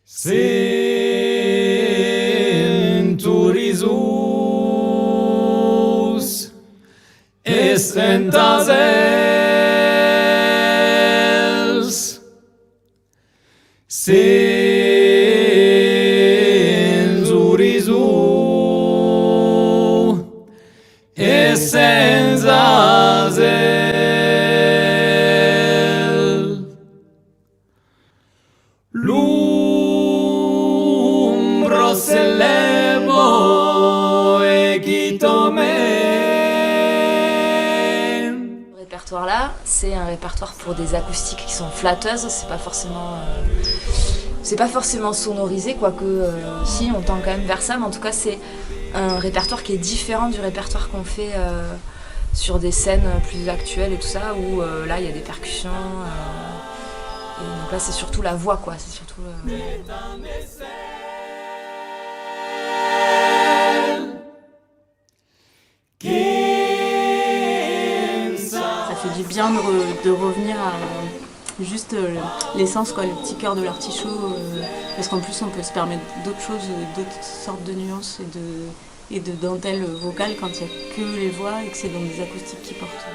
Sinturizus essentas els Sinturizu essenzas el Lumbro celebo equitomen. Ce répertoire-là, c'est un répertoire pour des acoustiques qui sont flatteuses, c'est pas forcément sonorisé, quoique si, on tend quand même vers ça, mais en tout cas c'est un répertoire qui est différent du répertoire qu'on fait sur des scènes plus actuelles et tout ça, où là il y a des percussions, et donc là c'est surtout la voix, quoi, c'est surtout Ça fait du bien de revenir à juste l'essence, quoi, le petit cœur de l'artichaut, parce qu'en plus on peut se permettre d'autres choses, d'autres sortes de nuances et de dentelles vocales quand il n'y a que les voix et que c'est donc des acoustiques qui portent.